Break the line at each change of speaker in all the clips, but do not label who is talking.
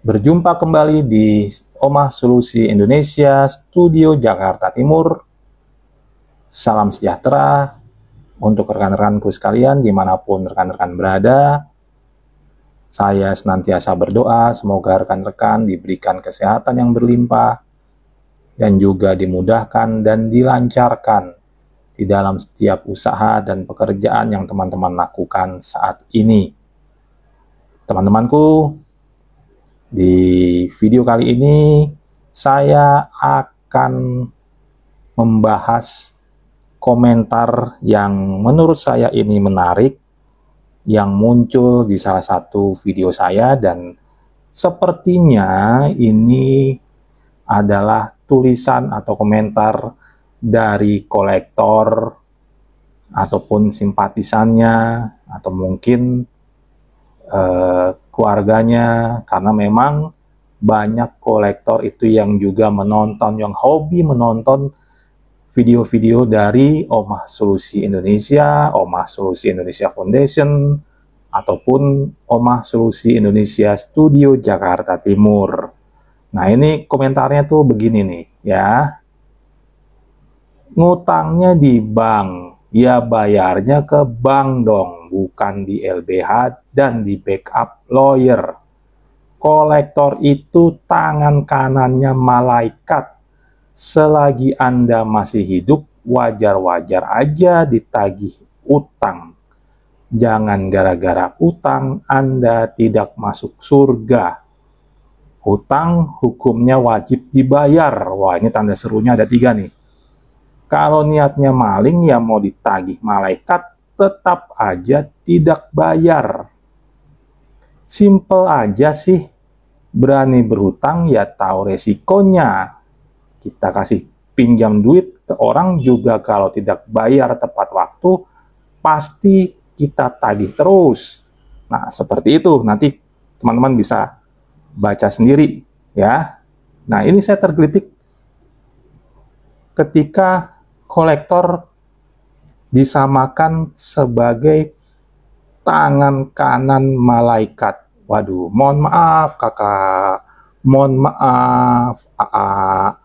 Berjumpa kembali di Omah Solusi Indonesia, Studio Jakarta Timur. Salam sejahtera untuk rekan-rekanku sekalian dimanapun rekan-rekan berada. Saya senantiasa berdoa semoga rekan-rekan diberikan kesehatan yang berlimpah dan juga dimudahkan dan dilancarkan di dalam setiap usaha dan pekerjaan yang teman-teman lakukan saat ini. Teman-temanku, di video kali ini saya akan membahas komentar yang menurut saya ini menarik yang muncul di salah satu video saya, dan sepertinya ini adalah tulisan atau komentar dari kolektor ataupun simpatisannya atau mungkin keluarganya, karena memang banyak kolektor itu yang juga menonton, yang hobi menonton video-video dari Omah Solusi Indonesia, Omah Solusi Indonesia Foundation, ataupun Omah Solusi Indonesia Studio Jakarta Timur. Nah, ini komentarnya tuh begini nih ya. Ngutangnya di bank, ya bayarnya ke bank dong, bukan di LBH dan di backup lawyer. Kolektor itu tangan kanannya malaikat. Selagi Anda masih hidup, wajar-wajar aja ditagih utang. Jangan gara-gara utang Anda tidak masuk surga. Hutang hukumnya wajib dibayar. Wah, ini tanda serunya ada 3 nih. Kalau niatnya maling, ya mau ditagih malaikat, tetap aja tidak bayar. Simple aja sih. Berani berhutang ya tahu resikonya. Kita kasih pinjam duit ke orang juga kalau tidak bayar tepat waktu, pasti kita tagih terus. Nah, seperti itu. Nanti teman-teman bisa baca sendiri ya. Nah, ini saya tergelitik ketika kolektor disamakan sebagai tangan kanan malaikat. Waduh, mohon maaf kakak, mohon maaf AA,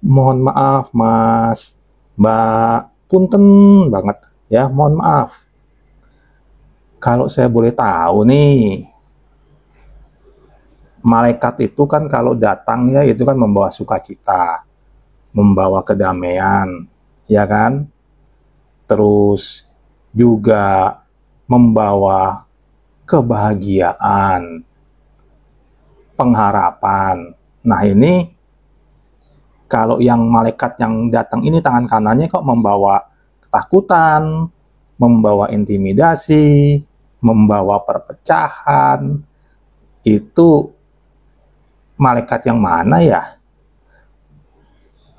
mohon maaf mas, mbak, punten banget ya, mohon maaf. Kalau saya boleh tahu nih, malaikat itu kan kalau datang ya itu kan membawa sukacita, membawa kedamaian, ya kan? Terus juga membawa kebahagiaan, pengharapan. Nah, ini kalau yang malaikat yang datang ini tangan kanannya kok membawa ketakutan, membawa intimidasi, membawa perpecahan. Itu malaikat yang mana ya?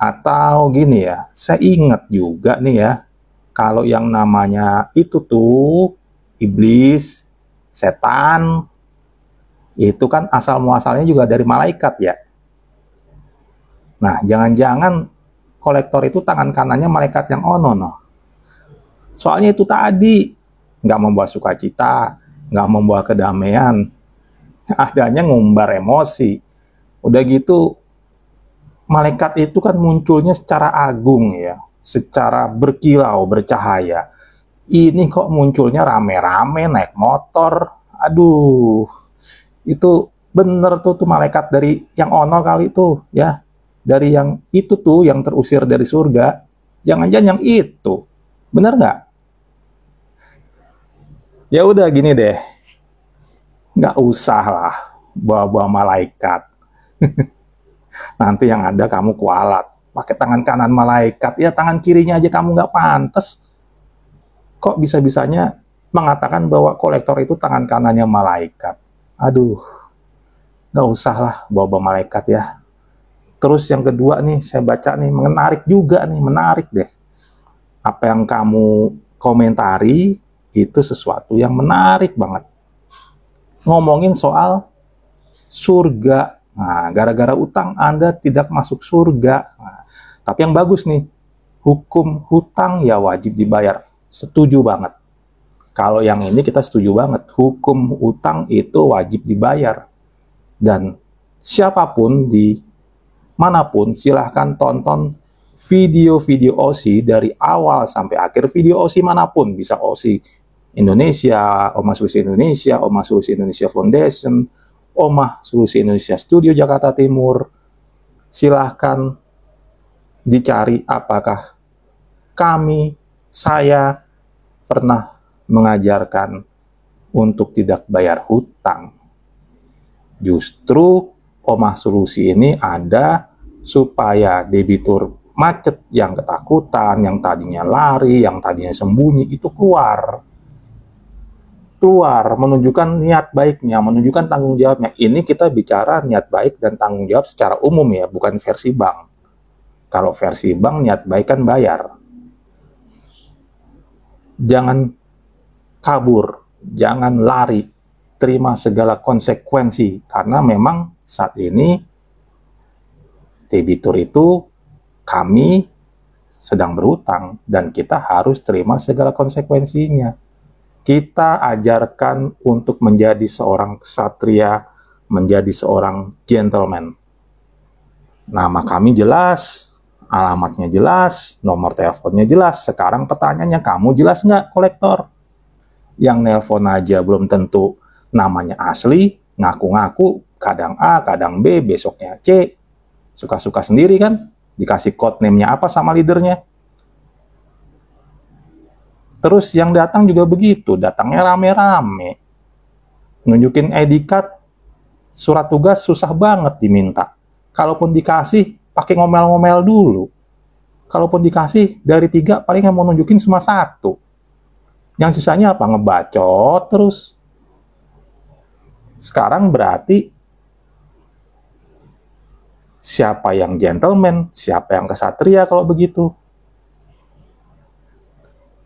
Atau gini ya, saya ingat juga nih ya, kalau yang namanya itu tuh iblis, setan, itu kan asal muasalnya juga dari malaikat ya. Nah, jangan-jangan kolektor itu tangan kanannya malaikat yang ono noh. Soalnya itu tadi nggak membawa sukacita, nggak membawa kedamaian, adanya ngumbar emosi. Udah gitu, malaikat itu kan munculnya secara agung ya, secara berkilau, bercahaya. Ini kok munculnya rame-rame naik motor. Aduh, itu bener tuh malaikat dari yang ono kali tuh ya. Dari yang itu tuh yang terusir dari surga. Jangan-jangan yang itu. Bener nggak? Ya udah gini deh. Nggak usah lah bawa-bawa malaikat. Nanti yang ada kamu kualat. Pakai tangan kanan malaikat. Ya tangan kirinya aja kamu nggak pantas. Kok bisa-bisanya mengatakan bahwa kolektor itu tangan kanannya malaikat? Aduh, nggak usah lah bawa-bawa malaikat ya. Terus yang kedua nih, saya baca nih, menarik juga nih, menarik deh. Apa yang kamu komentari, itu sesuatu yang menarik banget. Ngomongin soal surga. Nah, gara-gara utang Anda tidak masuk surga. Nah, tapi yang bagus nih, hukum hutang ya wajib dibayar. Setuju banget. Kalau yang ini kita setuju banget. Hukum utang itu wajib dibayar. Dan siapapun di manapun silahkan tonton video-video OSI dari awal sampai akhir. Video OSI manapun, bisa OSI Indonesia, Omah Solusi Indonesia, Omah Solusi Indonesia Foundation, Omah Solusi Indonesia Studio Jakarta Timur. Silahkan dicari apakah saya pernah mengajarkan untuk tidak bayar hutang. Justru Omah Solusi ini ada supaya debitur macet yang ketakutan, yang tadinya lari, yang tadinya sembunyi, itu keluar, menunjukkan niat baiknya, menunjukkan tanggung jawabnya. Ini kita bicara niat baik dan tanggung jawab secara umum ya, bukan versi bank. Kalau versi bank, niat baik kan bayar. Jangan kabur, jangan lari, terima segala konsekuensi, karena memang saat ini debitur itu kami sedang berhutang dan kita harus terima segala konsekuensinya. Kita ajarkan untuk menjadi seorang ksatria, menjadi seorang gentleman. Nama kami jelas, alamatnya jelas, nomor teleponnya jelas. Sekarang pertanyaannya, kamu jelas nggak, kolektor? Yang nelpon aja belum tentu namanya asli, ngaku-ngaku, kadang A, kadang B, besoknya C. Suka-suka sendiri kan? Dikasih code name-nya apa sama leadernya. Terus yang datang juga begitu, datangnya rame-rame. Nunjukin ID card, surat tugas susah banget diminta. Kalaupun dikasih, pakai ngomel-ngomel dulu. Kalaupun dikasih, dari 3, paling mau nunjukin cuma 1. Yang sisanya apa? Ngebacot terus. Sekarang berarti siapa yang gentleman, siapa yang kesatria kalau begitu?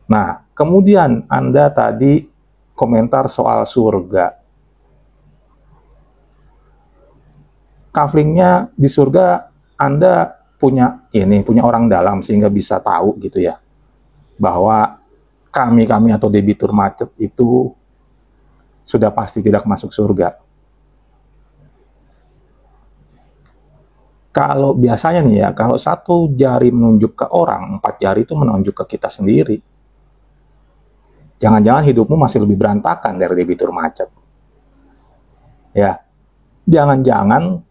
Nah, kemudian Anda tadi komentar soal surga. Kaflingnya di surga Anda punya orang dalam sehingga bisa tahu gitu ya, bahwa kami atau debitur macet itu sudah pasti tidak masuk surga. Kalau biasanya nih ya, kalau 1 jari menunjuk ke orang, 4 jari itu menunjuk ke kita sendiri. Jangan-jangan hidupmu masih lebih berantakan dari debitur macet. Ya, jangan-jangan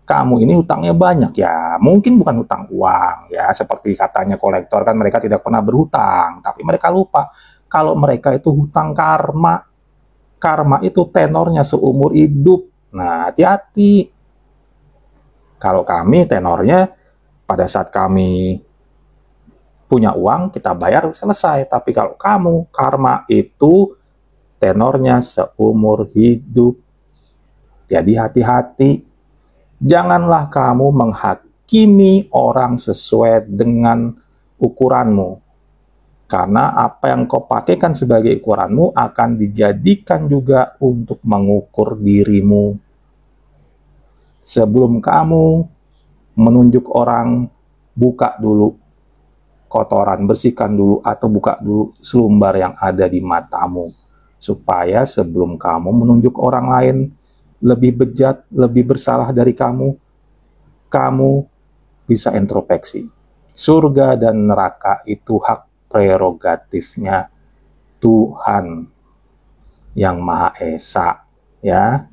kamu ini hutangnya banyak ya. Mungkin bukan hutang uang ya, seperti katanya kolektor kan mereka tidak pernah berhutang, tapi mereka lupa kalau mereka itu hutang karma. Karma itu tenornya seumur hidup. Nah, hati-hati. Kalau kami tenornya pada saat kami punya uang, kita bayar, selesai. Tapi kalau kamu, karma itu tenornya seumur hidup. Jadi hati-hati. Janganlah kamu menghakimi orang sesuai dengan ukuranmu. Karena apa yang kau pakaikan sebagai ukuranmu akan dijadikan juga untuk mengukur dirimu. Sebelum kamu menunjuk orang, buka dulu kotoran, bersihkan dulu, atau buka dulu selumbar yang ada di matamu. Supaya sebelum kamu menunjuk orang lain lebih bejat, lebih bersalah dari kamu bisa introspeksi. Surga dan neraka itu hak prerogatifnya Tuhan yang Maha Esa, ya.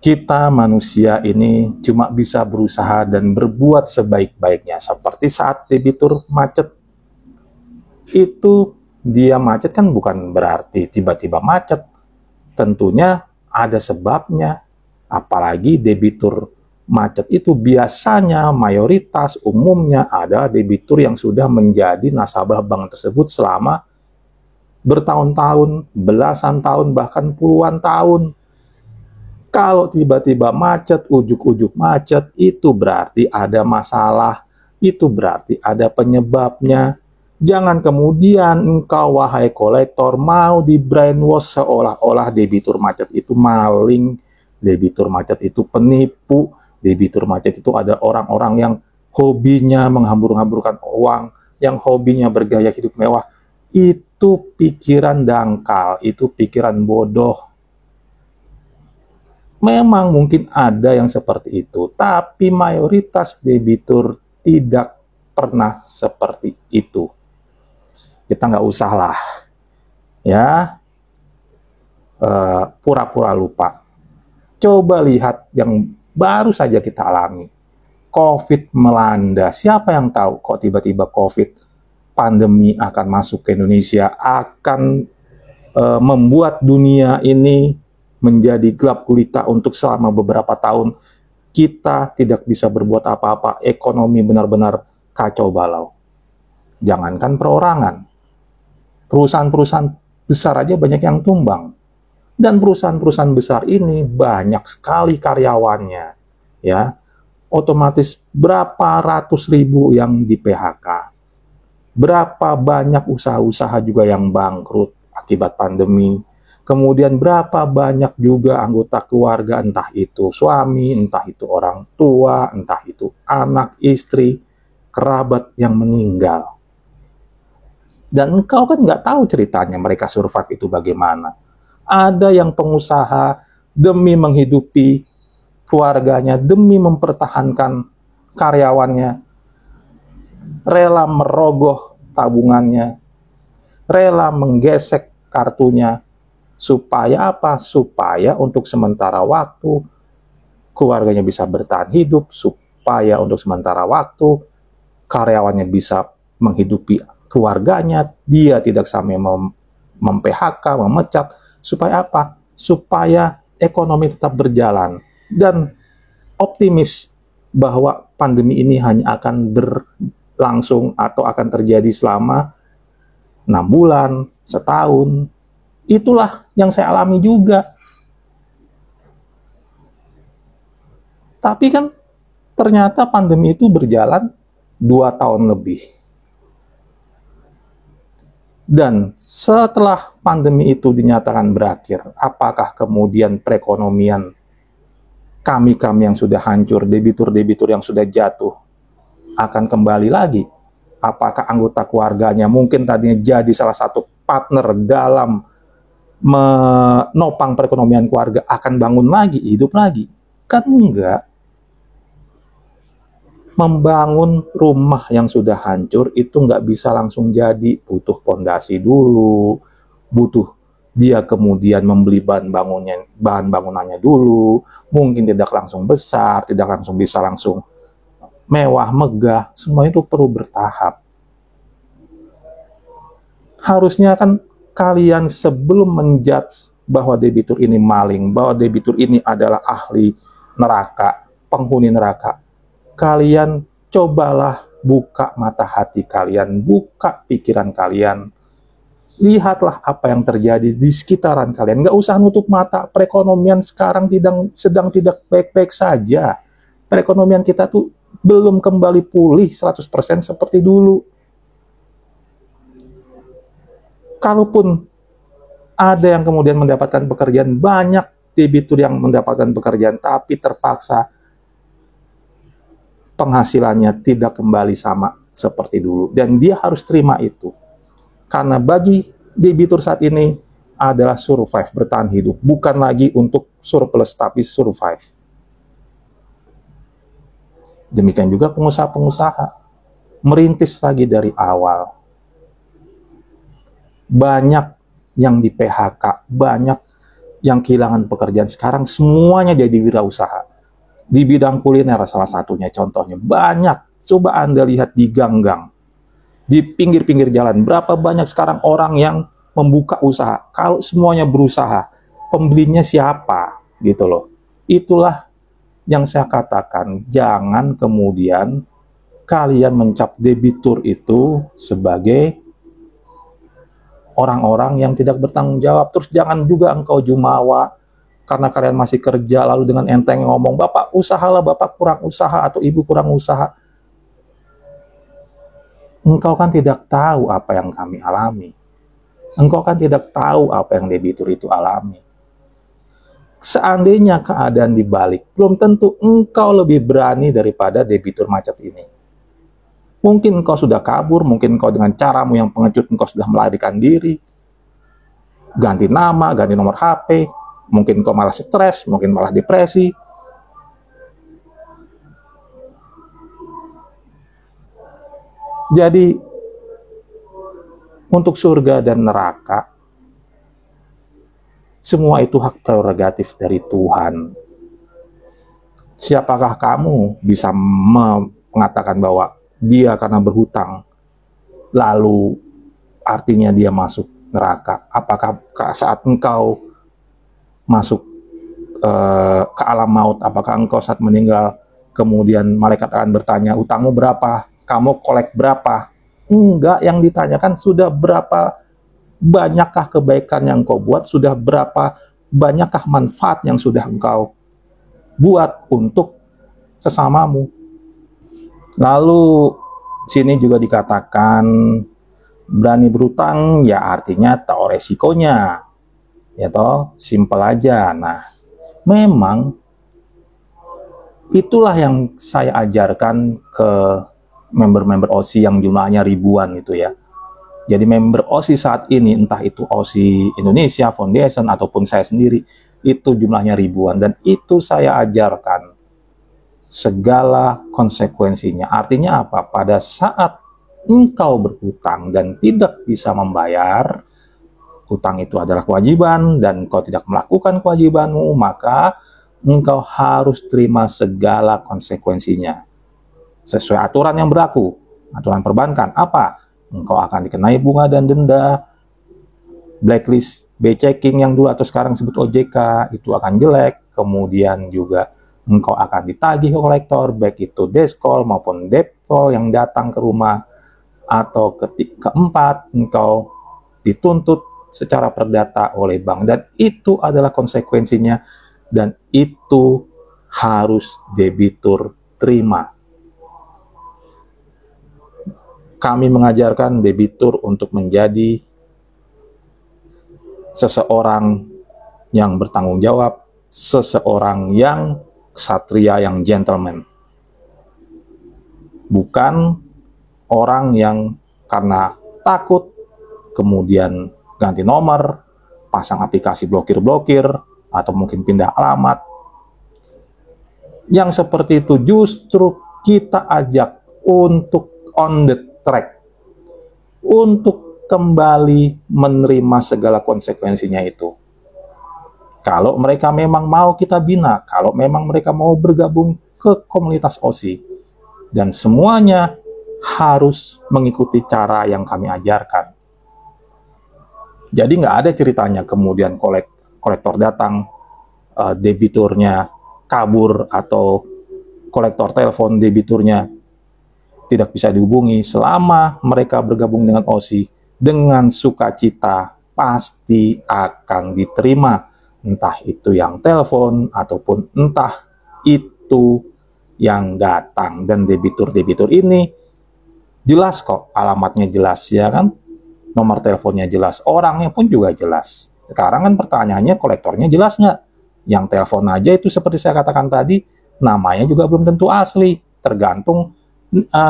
Kita manusia ini cuma bisa berusaha dan berbuat sebaik-baiknya. Seperti saat debitur macet. Itu dia macet kan bukan berarti tiba-tiba macet. Tentunya ada sebabnya. Apalagi debitur macet itu biasanya mayoritas umumnya ada debitur yang sudah menjadi nasabah bank tersebut selama bertahun-tahun, belasan tahun, bahkan puluhan tahun. Kalau tiba-tiba macet, ujuk-ujuk macet, itu berarti ada masalah, itu berarti ada penyebabnya. Jangan kemudian engkau, wahai kolektor, mau di brainwash seolah-olah debitur macet itu maling, debitur macet itu penipu, debitur macet itu ada orang-orang yang hobinya menghambur-hamburkan uang, yang hobinya bergaya hidup mewah. Itu pikiran dangkal, itu pikiran bodoh. Memang mungkin ada yang seperti itu, tapi mayoritas debitur tidak pernah seperti itu. Kita nggak usah lah, ya, pura-pura lupa. Coba lihat yang baru saja kita alami. COVID melanda. Siapa yang tahu kok tiba-tiba COVID, pandemi akan masuk ke Indonesia, akan membuat dunia ini menjadi gelap gulita untuk selama beberapa tahun. Kita tidak bisa berbuat apa-apa, ekonomi benar-benar kacau balau. Jangankan perorangan, perusahaan-perusahaan besar aja banyak yang tumbang. Dan perusahaan-perusahaan besar ini banyak sekali karyawannya, ya. Otomatis berapa ratus ribu yang di PHK. Berapa banyak usaha-usaha juga yang bangkrut akibat pandemi. Kemudian berapa banyak juga anggota keluarga, entah itu suami, entah itu orang tua, entah itu anak, istri, kerabat yang meninggal. Dan engkau kan nggak tahu ceritanya mereka survive itu bagaimana. Ada yang pengusaha demi menghidupi keluarganya, demi mempertahankan karyawannya, rela merogoh tabungannya, rela menggesek kartunya, supaya apa? Supaya untuk sementara waktu keluarganya bisa bertahan hidup, supaya untuk sementara waktu karyawannya bisa menghidupi keluarganya, dia tidak sampai mem-PHK, memecat, supaya apa? Supaya ekonomi tetap berjalan. Dan optimis bahwa pandemi ini hanya akan berlangsung atau akan terjadi selama 6 bulan, setahun. Itulah yang saya alami juga. Tapi kan ternyata pandemi itu berjalan 2 tahun lebih. Dan setelah pandemi itu dinyatakan berakhir, apakah kemudian perekonomian kami yang sudah hancur, debitur-debitur yang sudah jatuh, akan kembali lagi? Apakah anggota keluarganya mungkin tadinya jadi salah satu partner dalam menopang perekonomian keluarga akan bangun lagi, hidup lagi? Kan enggak. Membangun rumah yang sudah hancur itu nggak bisa langsung jadi, butuh pondasi dulu, butuh dia kemudian membeli bahan bangunannya dulu, mungkin tidak langsung besar, tidak langsung bisa langsung mewah, megah, semua itu perlu bertahap. Harusnya kan kalian sebelum menjudge bahwa debitur ini maling, bahwa debitur ini adalah ahli neraka, penghuni neraka, kalian cobalah buka mata hati kalian, buka pikiran kalian. Lihatlah apa yang terjadi di sekitaran kalian. Nggak usah nutup mata, perekonomian sekarang sedang tidak baik-baik saja. Perekonomian kita tuh belum kembali pulih 100% seperti dulu. Kalaupun ada yang kemudian mendapatkan pekerjaan, banyak debitur yang mendapatkan pekerjaan, tapi terpaksa penghasilannya tidak kembali sama seperti dulu. Dan dia harus terima itu. Karena bagi debitur saat ini adalah survive, bertahan hidup. Bukan lagi untuk surplus, tapi survive. Demikian juga pengusaha-pengusaha. Merintis lagi dari awal. Banyak yang di PHK, banyak yang kehilangan pekerjaan. Sekarang semuanya jadi wirausaha. Di bidang kuliner salah satunya, contohnya. Banyak. Coba Anda lihat di gang-gang, di pinggir-pinggir jalan. Berapa banyak sekarang orang yang membuka usaha. Kalau semuanya berusaha, pembelinya siapa? Gitu loh. Itulah yang saya katakan. Jangan kemudian kalian mencap debitur itu sebagai orang-orang yang tidak bertanggung jawab. Terus jangan juga engkau jumawa karena kalian masih kerja lalu dengan enteng ngomong, Bapak usahalah, Bapak kurang usaha atau Ibu kurang usaha. Engkau kan tidak tahu apa yang kami alami. Engkau kan tidak tahu apa yang debitur itu alami. Seandainya keadaan dibalik, belum tentu engkau lebih berani daripada debitur macet ini. Mungkin engkau sudah kabur, mungkin engkau dengan caramu yang pengecut engkau sudah melarikan diri, ganti nama, ganti nomor HP, Mungkin kau malah stres, mungkin malah depresi. Jadi, untuk surga dan neraka, semua itu hak prerogatif dari Tuhan. Siapakah kamu bisa mengatakan bahwa dia karena berhutang, lalu artinya dia masuk neraka? Apakah saat engkau masuk ke alam maut, apakah engkau saat meninggal, kemudian malaikat akan bertanya, utangmu berapa? Kamu kolek berapa? Enggak, yang ditanyakan sudah berapa banyakkah kebaikan yang engkau buat, sudah berapa banyakkah manfaat yang sudah engkau buat untuk sesamamu. Lalu sini juga dikatakan berani berutang, ya artinya tahu resikonya, ya toh, simple aja. Nah, memang itulah yang saya ajarkan ke member-member OSI yang jumlahnya ribuan itu ya. Jadi member OSI saat ini, entah itu OSI Indonesia Foundation ataupun saya sendiri, itu jumlahnya ribuan, dan itu saya ajarkan segala konsekuensinya. Artinya apa? Pada saat engkau berhutang dan tidak bisa membayar, hutang itu adalah kewajiban dan engkau tidak melakukan kewajibanmu, maka engkau harus terima segala konsekuensinya sesuai aturan yang berlaku. Aturan perbankan apa? Engkau akan dikenai bunga dan denda, blacklist, B-checking yang dulu atau sekarang disebut OJK, itu akan jelek. Kemudian juga engkau akan ditagih ke kolektor, baik itu deskol maupun deptol yang datang ke rumah. Atau keempat, engkau dituntut secara perdata oleh bank. Dan itu adalah konsekuensinya, dan itu harus debitur terima. Kami mengajarkan debitur untuk menjadi seseorang yang bertanggung jawab, seseorang yang ksatria, yang gentleman. Bukan orang yang karena takut kemudian ganti nomor, pasang aplikasi blokir-blokir, atau mungkin pindah alamat. Yang seperti itu justru kita ajak untuk on the track, untuk kembali menerima segala konsekuensinya itu. Kalau mereka memang mau kita bina, kalau memang mereka mau bergabung ke komunitas OSI, dan semuanya harus mengikuti cara yang kami ajarkan. Jadi nggak ada ceritanya kemudian kolektor datang, debiturnya kabur, atau kolektor telepon debiturnya tidak bisa dihubungi. Selama mereka bergabung dengan OSI, dengan sukacita pasti akan diterima, entah itu yang telepon ataupun entah itu yang datang. Dan debitur-debitur ini jelas kok, alamatnya jelas ya kan, nomor teleponnya jelas, orangnya pun juga jelas. Sekarang kan pertanyaannya, kolektornya jelas nggak? Yang telepon aja itu seperti saya katakan tadi, namanya juga belum tentu asli, tergantung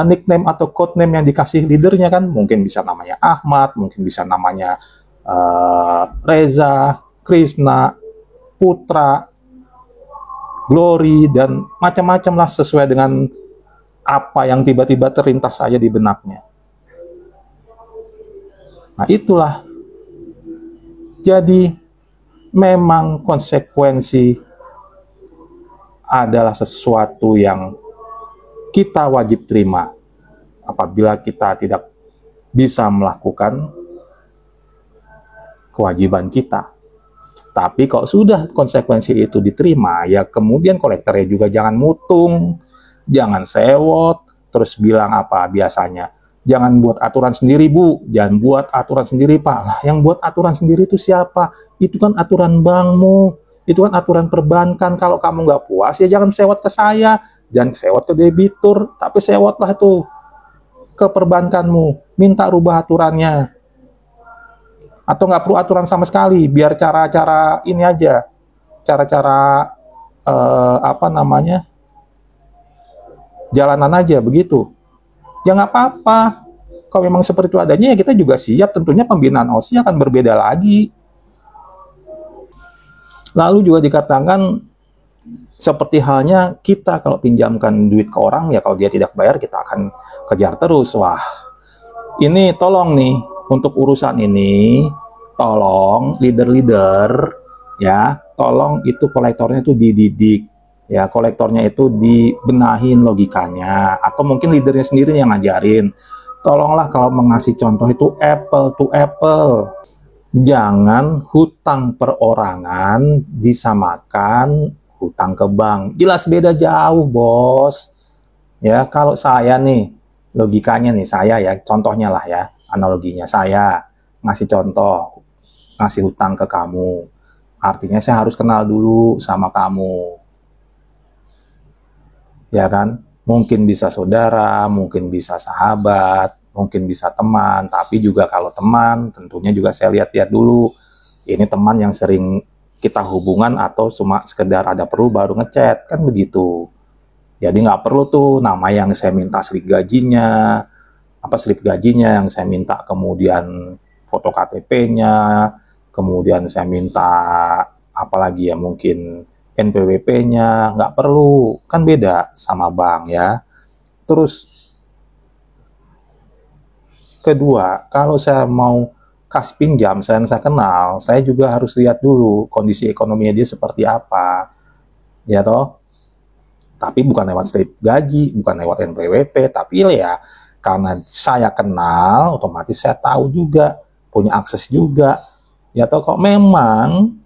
nickname atau code name yang dikasih leadernya kan. Mungkin bisa namanya Ahmad, mungkin bisa namanya Reza, Krishna, Putra, Glory, dan macam-macam lah sesuai dengan apa yang tiba-tiba terlintas saja di benaknya. Nah itulah. Jadi memang konsekuensi adalah sesuatu yang kita wajib terima apabila kita tidak bisa melakukan kewajiban kita. Tapi kalau sudah konsekuensi itu diterima, ya kemudian kolektornya juga jangan mutung, jangan sewot, terus bilang apa biasanya, jangan buat aturan sendiri Bu, jangan buat aturan sendiri Pak. Lah, yang buat aturan sendiri itu siapa? Itu kan aturan bankmu, itu kan aturan perbankan. Kalau kamu nggak puas ya jangan sewot ke saya, jangan sewot ke debitur, tapi sewotlah tuh ke perbankanmu, minta rubah aturannya. Atau nggak perlu aturan sama sekali, biar cara-cara ini aja, cara-cara jalanan aja begitu. Ya nggak apa-apa. Kalau memang seperti itu adanya, ya kita juga siap. Tentunya pembinaan OSI akan berbeda lagi. Lalu juga dikatakan seperti halnya kita kalau pinjamkan duit ke orang, ya kalau dia tidak bayar kita akan kejar terus. Wah, ini tolong nih, untuk urusan ini, tolong leader-leader, ya, tolong itu kolektornya itu dididik, ya, kolektornya itu dibenahin logikanya, atau mungkin leadernya sendiri yang ngajarin. Tolonglah kalau mengasih contoh itu apple to apple. Jangan hutang perorangan disamakan hutang ke bank. Jelas beda jauh, bos. Ya, kalau saya nih, logikanya nih, saya ya, contohnya lah ya, analoginya saya ngasih contoh, ngasih hutang ke kamu. Artinya saya harus kenal dulu sama kamu. Ya kan? Mungkin bisa saudara, mungkin bisa sahabat, mungkin bisa teman, tapi juga kalau teman, tentunya juga saya lihat-lihat dulu. Ini teman yang sering kita hubungan atau cuma sekedar ada perlu baru ngechat, kan begitu. Jadi nggak perlu tuh nama yang saya minta slip gajinya, slip gajinya yang saya minta, kemudian foto KTP-nya, kemudian saya minta apalagi ya, mungkin NPWP-nya, nggak perlu, kan beda sama bank ya. Terus kedua, kalau saya mau kasih pinjam, saya kenal, saya juga harus lihat dulu kondisi ekonominya dia seperti apa, ya toh. Tapi bukan lewat slip gaji, bukan lewat NPWP, tapi ya karena saya kenal, otomatis saya tahu juga, punya akses juga, ya toh. Kok memang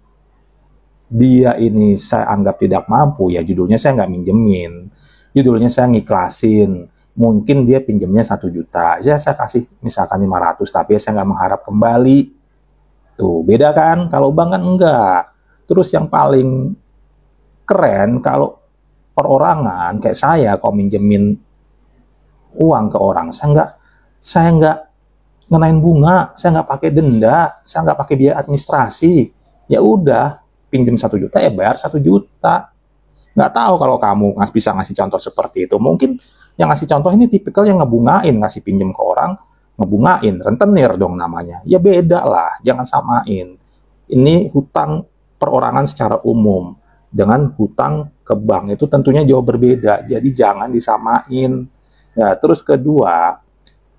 dia ini saya anggap tidak mampu, ya judulnya saya nggak minjemin, judulnya saya ngiklasin. Mungkin dia pinjemnya 1 juta, ya saya kasih misalkan 500, tapi saya nggak mengharap kembali. Tuh, beda kan? Kalau bank kan enggak. Terus yang paling keren, kalau perorangan, kayak saya, kalau minjemin uang ke orang, saya nggak ngenain bunga, saya nggak pakai denda, saya nggak pakai biaya administrasi. Ya udah, pinjem 1 juta, ya bayar 1 juta. Nggak tahu kalau kamu bisa ngasih contoh seperti itu. Mungkin yang ngasih contoh ini tipikal yang ngebungain, ngasih pinjem ke orang, ngebungain, rentenir dong namanya. Ya beda lah, jangan samain. Ini hutang perorangan secara umum dengan hutang ke bank, itu tentunya jauh berbeda. Jadi jangan disamain. Ya, terus kedua,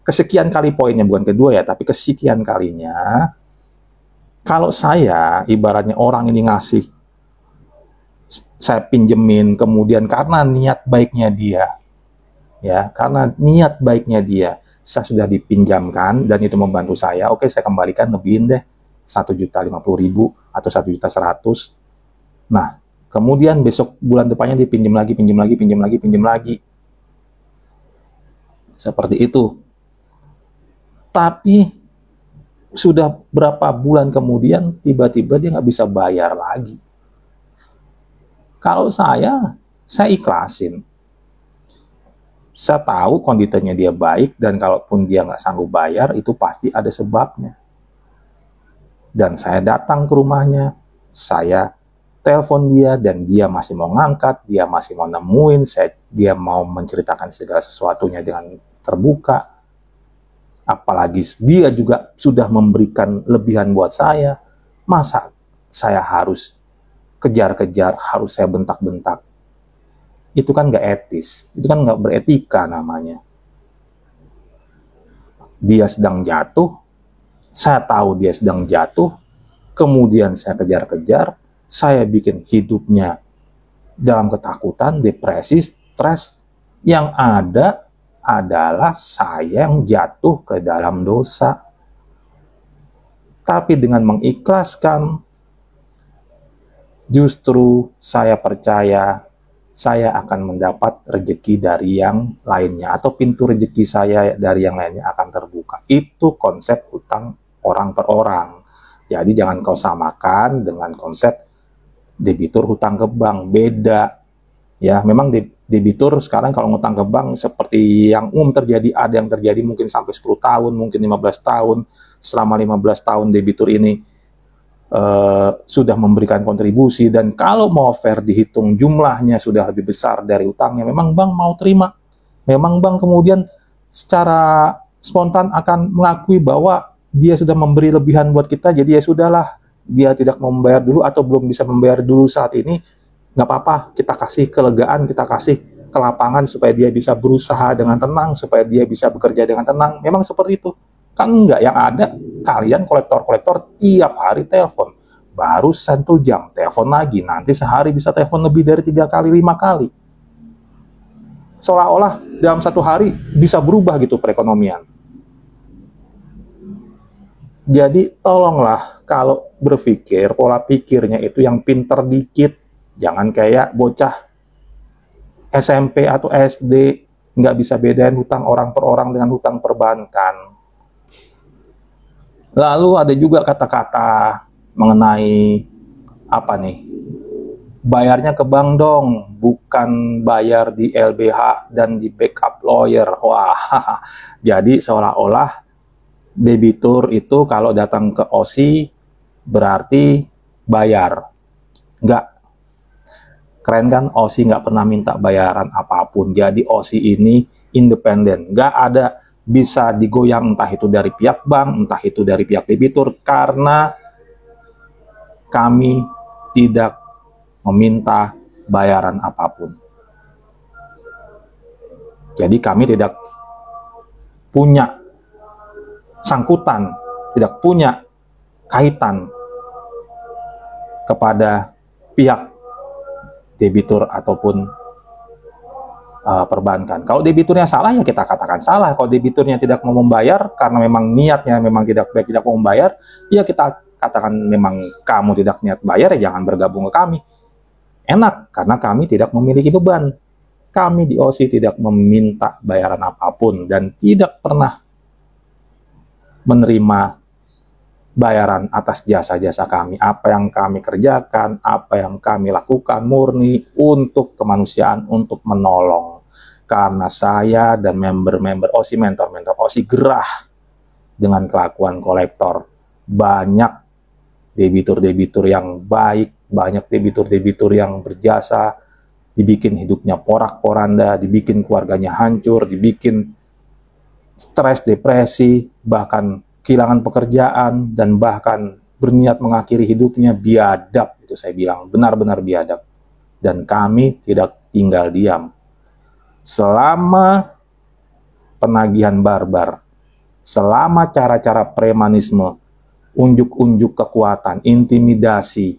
kesekian kali poinnya, bukan kedua ya, tapi kesekian kalinya, kalau saya, ibaratnya orang ini ngasih, saya pinjemin, kemudian karena niat baiknya dia, ya, karena niat baiknya dia, saya sudah dipinjamkan dan itu membantu saya, oke, saya kembalikan, lebihin deh 1.050.000 atau 1.100.000. Nah, kemudian besok bulan depannya dipinjam lagi, pinjam lagi, seperti itu. Tapi sudah berapa bulan kemudian tiba-tiba dia nggak bisa bayar lagi. Kalau saya ikhlasin. Saya tahu kondisinya dia baik, dan kalaupun dia nggak sanggup bayar, itu pasti ada sebabnya. Dan saya datang ke rumahnya, saya telepon dia, dan dia masih mau ngangkat, dia masih mau nemuin, dia mau menceritakan segala sesuatunya dengan terbuka. Apalagi dia juga sudah memberikan lebihan buat saya. Masa saya harus kejar-kejar, harus saya bentak-bentak? Itu kan nggak etis, itu kan nggak beretika namanya. Dia sedang jatuh, saya tahu dia sedang jatuh, kemudian saya kejar-kejar, saya bikin hidupnya dalam ketakutan, depresi, stres. Yang ada adalah saya yang jatuh ke dalam dosa. Tapi dengan mengikhlaskan, justru saya percaya saya akan mendapat rezeki dari yang lainnya, atau pintu rezeki saya dari yang lainnya akan terbuka. Itu konsep hutang orang per orang. Jadi jangan kau samakan dengan konsep debitur hutang ke bank, beda. Ya, memang debitur sekarang kalau ngutang ke bank seperti yang umum terjadi, ada yang terjadi mungkin sampai 10 tahun, mungkin 15 tahun. Selama 15 tahun debitur ini sudah memberikan kontribusi, dan kalau mau fair dihitung jumlahnya sudah lebih besar dari utangnya, memang bank mau terima. Memang bank kemudian secara spontan akan mengakui bahwa dia sudah memberi lebihan buat kita, jadi ya sudahlah, dia tidak mau membayar dulu atau belum bisa membayar dulu saat ini, nggak apa-apa, kita kasih kelegaan, kita kasih kelapangan supaya dia bisa berusaha dengan tenang, supaya dia bisa bekerja dengan tenang. Memang seperti itu. Kan enggak, yang ada kalian kolektor-kolektor tiap hari telepon. Baru 1 jam, telepon lagi. Nanti sehari bisa telepon lebih dari 3 kali, 5 kali. Seolah-olah dalam 1 hari bisa berubah gitu perekonomian. Jadi tolonglah kalau berpikir, pola pikirnya itu yang pinter dikit. Jangan kayak bocah SMP atau SD, nggak bisa bedain hutang orang per orang dengan hutang perbankan. Lalu ada juga kata-kata mengenai apa nih? Bayarnya ke bank dong, bukan bayar di LBH dan di backup lawyer. Wah, jadi seolah-olah debitur itu kalau datang ke OSI berarti bayar. Nggak. Keren kan? OSI nggak pernah minta bayaran apapun. Jadi OSI ini independen. Nggak ada bisa digoyang entah itu dari pihak bank, entah itu dari pihak debitur. Karena kami tidak meminta bayaran apapun. Jadi kami tidak punya sangkutan, tidak punya kaitan kepada pihak debitur ataupun perbankan. Kalau debiturnya salah ya kita katakan salah. Kalau debiturnya tidak mau membayar karena memang niatnya memang tidak baik, tidak mau membayar, ya kita katakan memang kamu tidak niat bayar, ya jangan bergabung ke kami. Enak karena kami tidak memiliki beban. Kami di OSI tidak meminta bayaran apapun dan tidak pernah menerima bayaran atas jasa-jasa kami. Apa yang kami kerjakan, apa yang kami lakukan murni untuk kemanusiaan, untuk menolong. Karena saya dan member-member OSI, mentor-mentor OSI gerah dengan kelakuan kolektor. Banyak debitur-debitur yang baik, banyak debitur-debitur yang berjasa, dibikin hidupnya porak-poranda, dibikin keluarganya hancur, dibikin stres, depresi, bahkan kehilangan pekerjaan, dan bahkan berniat mengakhiri hidupnya. Biadab, itu saya bilang, benar-benar biadab. Dan kami tidak tinggal diam. Selama penagihan barbar, selama cara-cara premanisme, unjuk-unjuk kekuatan, intimidasi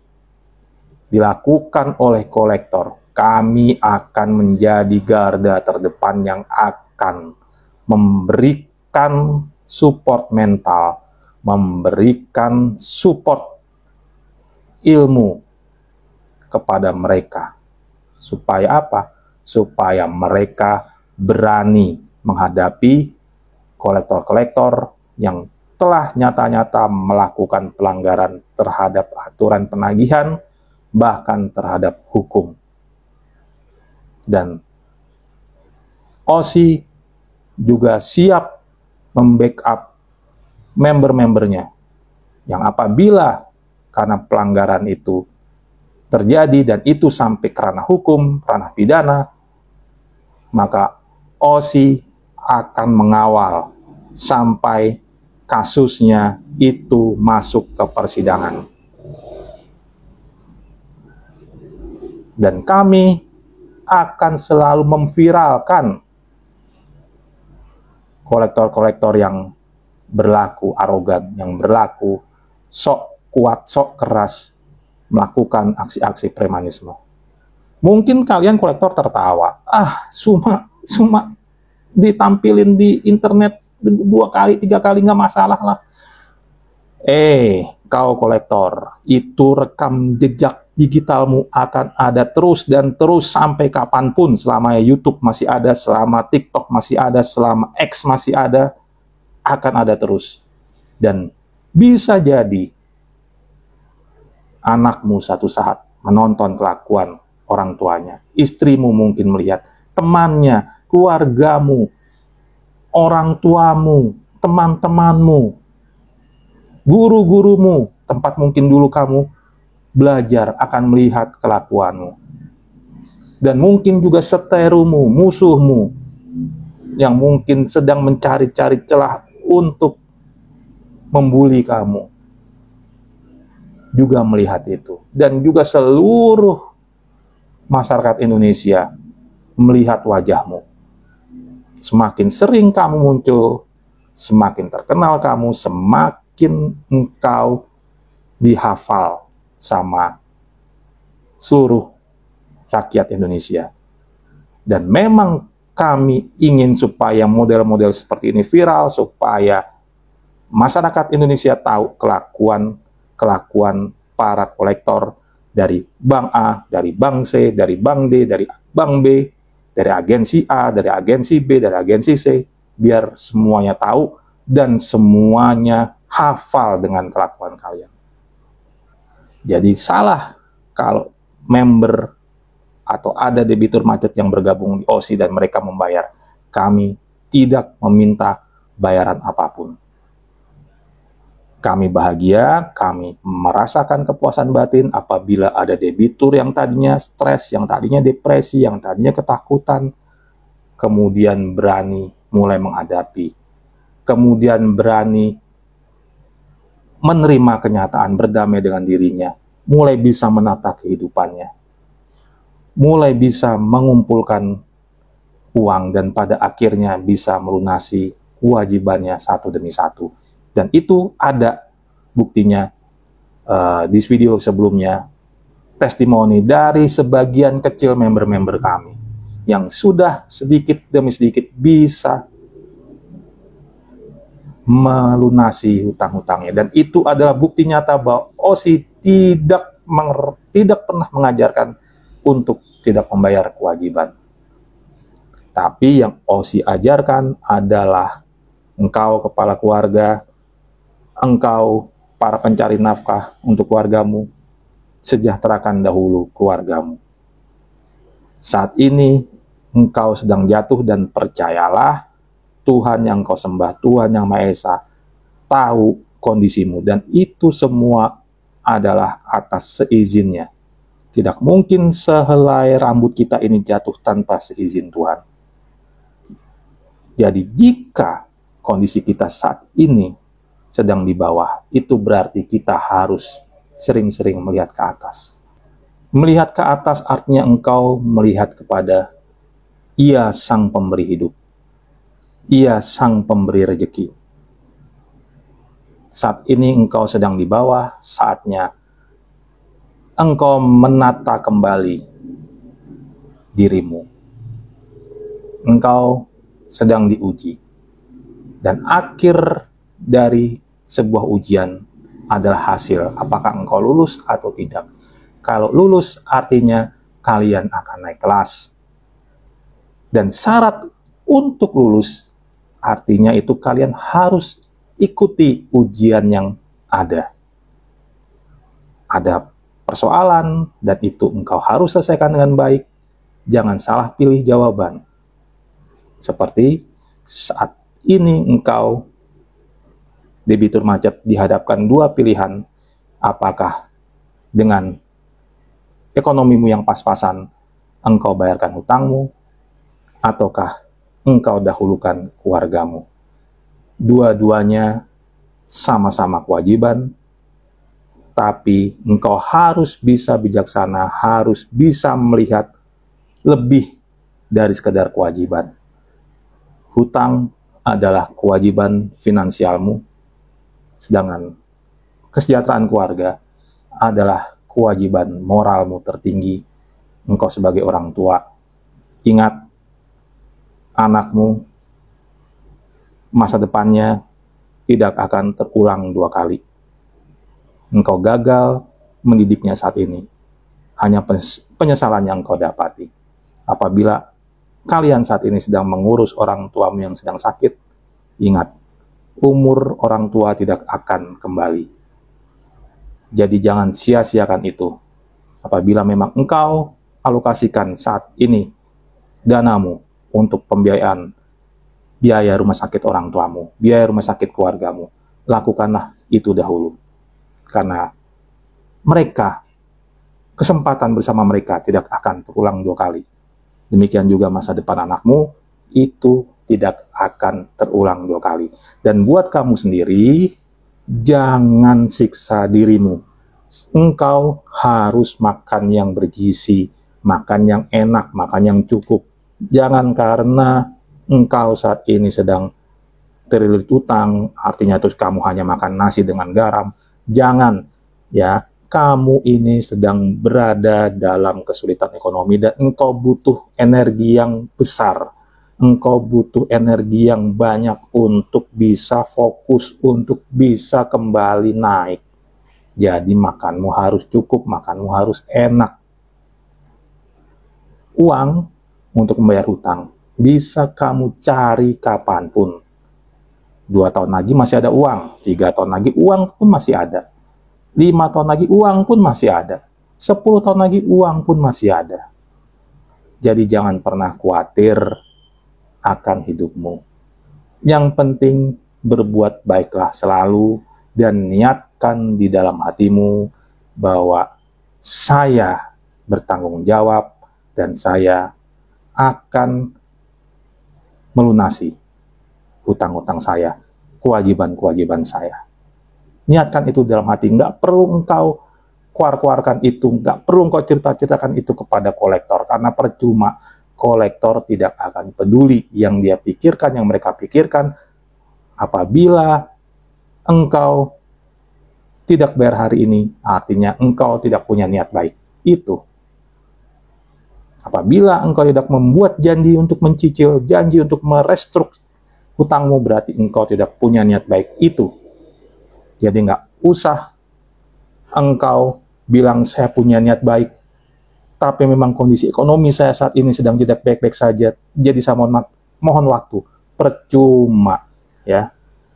dilakukan oleh kolektor, kami akan menjadi garda terdepan yang akan memberikan support mental, memberikan support ilmu kepada mereka. Supaya apa? Supaya mereka berani menghadapi kolektor-kolektor yang telah nyata-nyata melakukan pelanggaran terhadap aturan penagihan, bahkan terhadap hukum. Dan OSI juga siap membackup member-membernya yang apabila karena pelanggaran itu terjadi dan itu sampai ke ranah hukum, ranah pidana, maka OSI akan mengawal sampai kasusnya itu masuk ke persidangan. Dan kami akan selalu memviralkan kolektor-kolektor yang berlaku arogan, yang berlaku sok kuat, sok keras, melakukan aksi-aksi premanisme. Mungkin kalian kolektor tertawa, cuma ditampilin di internet 2 kali, 3 kali nggak masalah lah. Kau kolektor, itu rekam jejak digitalmu akan ada terus dan terus sampai kapanpun, selama YouTube masih ada, selama TikTok masih ada, selama X masih ada, akan ada terus. Dan bisa jadi anakmu satu saat menonton kelakuan orang tuanya, istrimu mungkin melihat, temannya, keluargamu, orang tuamu, teman-temanmu, guru-gurumu, tempat mungkin dulu kamu belajar akan melihat kelakuanmu. Dan mungkin juga seterumu, musuhmu, yang mungkin sedang mencari-cari celah untuk membuli kamu. juga melihat itu. Dan juga seluruh masyarakat Indonesia melihat wajahmu. Semakin sering kamu muncul, semakin terkenal kamu, semakin engkau dihafal sama seluruh rakyat Indonesia. Dan memang kami ingin supaya model-model seperti ini viral, supaya masyarakat Indonesia tahu kelakuan para kolektor dari Bank A, dari Bank C, dari Bank D, dari Bank B, dari agensi A, dari agensi B, dari agensi C, biar semuanya tahu dan semuanya hafal dengan kelakuan kalian. Jadi salah kalau member atau ada debitur macet yang bergabung di OSI dan mereka membayar. Kami tidak meminta bayaran apapun. Kami bahagia, kami merasakan kepuasan batin apabila ada debitur yang tadinya stres, yang tadinya depresi, yang tadinya ketakutan, kemudian berani mulai menghadapi, kemudian berani menerima kenyataan, berdamai dengan dirinya, mulai bisa menata kehidupannya, mulai bisa mengumpulkan uang dan pada akhirnya bisa melunasi kewajibannya satu demi satu. Dan itu ada buktinya di video sebelumnya, testimoni dari sebagian kecil member-member kami yang sudah sedikit demi sedikit bisa melunasi hutang-hutangnya. Dan itu adalah bukti nyata bahwa OSI tidak pernah mengajarkan untuk tidak membayar kewajiban. Tapi yang OSI ajarkan adalah engkau kepala keluarga, engkau para pencari nafkah untuk keluargamu, sejahterakan dahulu keluargamu. Saat ini engkau sedang jatuh dan percayalah Tuhan yang kau sembah, Tuhan yang Maha Esa, tahu kondisimu dan itu semua adalah atas seizinnya. Tidak mungkin sehelai rambut kita ini jatuh tanpa seizin Tuhan. Jadi jika kondisi kita saat ini sedang di bawah, itu berarti kita harus sering-sering melihat ke atas. Melihat ke atas artinya engkau melihat kepada Ia Sang Pemberi hidup. Ia Sang Pemberi rejeki. Saat ini engkau sedang di bawah, saatnya engkau menata kembali dirimu. Engkau sedang diuji. Dan akhir dari sebuah ujian adalah hasil apakah engkau lulus atau tidak. Kalau lulus artinya kalian akan naik kelas. Dan syarat untuk lulus artinya itu kalian harus ikuti ujian yang ada. Ada persoalan dan itu engkau harus selesaikan dengan baik. Jangan salah pilih jawaban. Seperti saat ini engkau debitur macet dihadapkan dua pilihan, apakah dengan ekonomimu yang pas-pasan engkau bayarkan hutangmu, ataukah engkau dahulukan keluargamu. Dua-duanya sama-sama kewajiban, tapi engkau harus bisa bijaksana, harus bisa melihat lebih dari sekedar kewajiban. Hutang adalah kewajiban finansialmu, sedangkan kesejahteraan keluarga adalah kewajiban moralmu tertinggi. Engkau sebagai orang tua, ingat anakmu masa depannya tidak akan terulang dua kali. Engkau gagal mendidiknya saat ini, hanya penyesalan yang engkau dapati. Apabila kalian saat ini sedang mengurus orang tuamu yang sedang sakit, ingat, umur orang tua tidak akan kembali. Jadi jangan sia-siakan itu. Apabila memang engkau alokasikan saat ini danamu untuk pembiayaan biaya rumah sakit orang tuamu, biaya rumah sakit keluargamu, lakukanlah itu dahulu. Karena mereka, kesempatan bersama mereka tidak akan terulang dua kali. Demikian juga masa depan anakmu, itu tidak akan terulang dua kali. Dan buat kamu sendiri, jangan siksa dirimu. engkau harus makan yang bergizi, makan yang enak, makan yang cukup. Jangan karena engkau saat ini sedang terlilit utang, artinya terus kamu hanya makan nasi dengan garam. Jangan, ya. Kamu ini sedang berada dalam kesulitan ekonomi dan engkau butuh energi yang besar. Engkau butuh energi yang banyak untuk bisa fokus, untuk bisa kembali naik. Jadi makanmu harus cukup, makanmu harus enak. Uang untuk membayar hutang bisa kamu cari kapanpun. 2 tahun lagi masih ada uang, 3 tahun lagi uang pun masih ada. 5 tahun lagi uang pun masih ada. 10 tahun lagi uang pun masih ada. Jadi jangan pernah khawatir akan hidupmu. Yang penting berbuat baiklah selalu dan niatkan di dalam hatimu bahwa saya bertanggung jawab dan saya akan melunasi hutang-hutang saya, kewajiban-kewajiban saya. Niatkan itu dalam hati, nggak perlu engkau keluarkan itu, nggak perlu engkau ceritakan itu kepada kolektor, karena percuma, kolektor tidak akan peduli yang dia pikirkan, yang mereka pikirkan, apabila engkau tidak bayar hari ini, artinya engkau tidak punya niat baik. Itu. Apabila engkau tidak membuat janji untuk mencicil, janji untuk merestruk hutangmu, berarti engkau tidak punya niat baik. Itu. Jadi nggak usah engkau bilang saya punya niat baik, tapi memang kondisi ekonomi saya saat ini sedang tidak baik-baik saja. Jadi saya mohon waktu. Percuma, ya,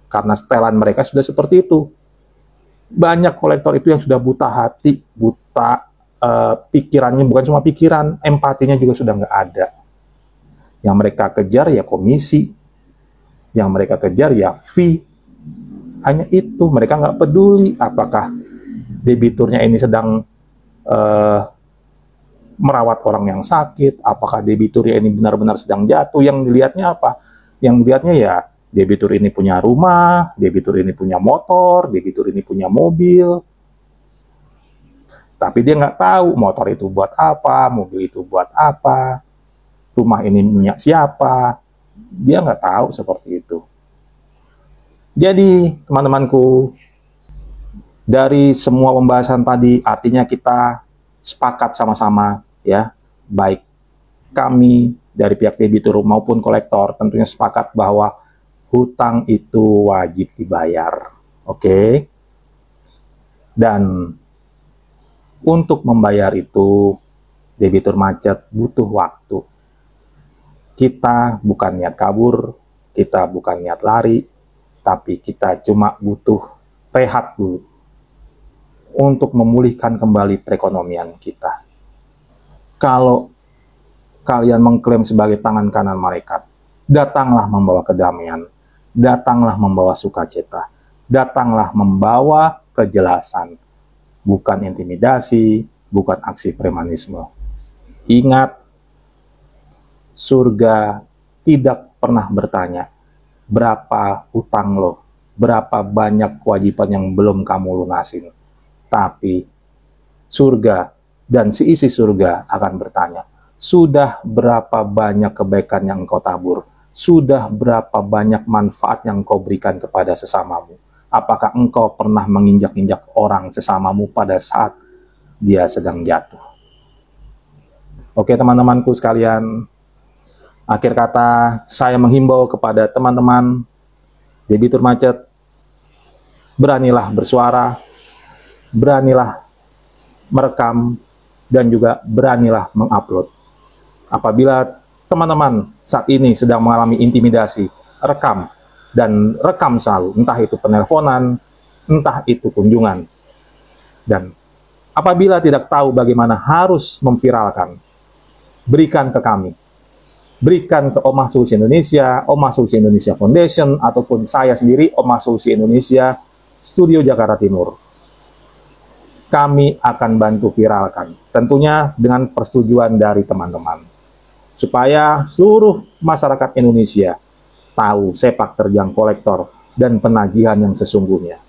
karena setelan mereka sudah seperti itu. Banyak kolektor itu yang sudah buta hati, buta pikirannya, bukan cuma pikiran, empatinya juga sudah nggak ada. Yang mereka kejar ya komisi, yang mereka kejar ya fee. Hanya itu, mereka nggak peduli apakah debiturnya ini sedang merawat orang yang sakit, apakah debiturnya ini benar-benar sedang jatuh. Yang dilihatnya apa? Yang dilihatnya ya debitur ini punya rumah, debitur ini punya motor, debitur ini punya mobil. Tapi dia nggak tahu motor itu buat apa, mobil itu buat apa, rumah ini punya siapa. Dia nggak tahu seperti itu. Jadi, teman-temanku, dari semua pembahasan tadi, artinya kita sepakat sama-sama, ya, baik kami dari pihak debitur maupun kolektor, tentunya sepakat bahwa hutang itu wajib dibayar. Oke? Dan untuk membayar itu, debitur macet butuh waktu. Kita bukan niat kabur, kita bukan niat lari, tapi kita cuma butuh rehat dulu untuk memulihkan kembali perekonomian kita. Kalau kalian mengklaim sebagai tangan kanan malaikat, datanglah membawa kedamaian, datanglah membawa sukacita, datanglah membawa kejelasan, bukan intimidasi, bukan aksi premanisme. Ingat, surga tidak pernah bertanya, berapa hutang lo, berapa banyak kewajiban yang belum kamu lunasin. Tapi surga dan si isi surga akan bertanya, sudah berapa banyak kebaikan yang engkau tabur? Sudah berapa banyak manfaat yang engkau berikan kepada sesamamu? Apakah engkau pernah menginjak-injak orang sesamamu pada saat dia sedang jatuh? Oke teman-temanku sekalian, akhir kata, saya menghimbau kepada teman-teman debitur macet, beranilah bersuara, beranilah merekam, dan juga beranilah mengupload. Apabila teman-teman saat ini sedang mengalami intimidasi, rekam, dan rekam selalu, entah itu penelponan, entah itu kunjungan. Dan apabila tidak tahu bagaimana harus memviralkan, berikan ke kami. Berikan ke Omah Solusi Indonesia, Omah Solusi Indonesia Foundation, ataupun saya sendiri, Omah Solusi Indonesia, Studio Jakarta Timur. Kami akan bantu viralkan, tentunya dengan persetujuan dari teman-teman. Supaya seluruh masyarakat Indonesia tahu sepak terjang kolektor dan penagihan yang sesungguhnya.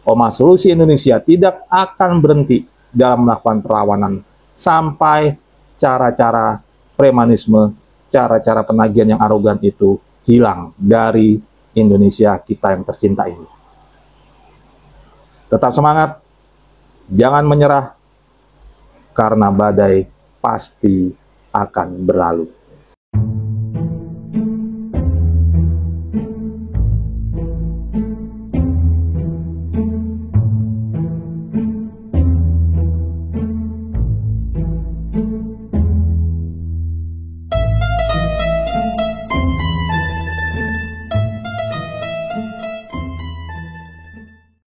Ormas Solusi Indonesia tidak akan berhenti dalam melakukan perlawanan sampai cara-cara premanisme, cara-cara penagihan yang arogan itu hilang dari Indonesia kita yang tercinta ini. Tetap semangat, jangan menyerah, karena badai pasti akan berlalu.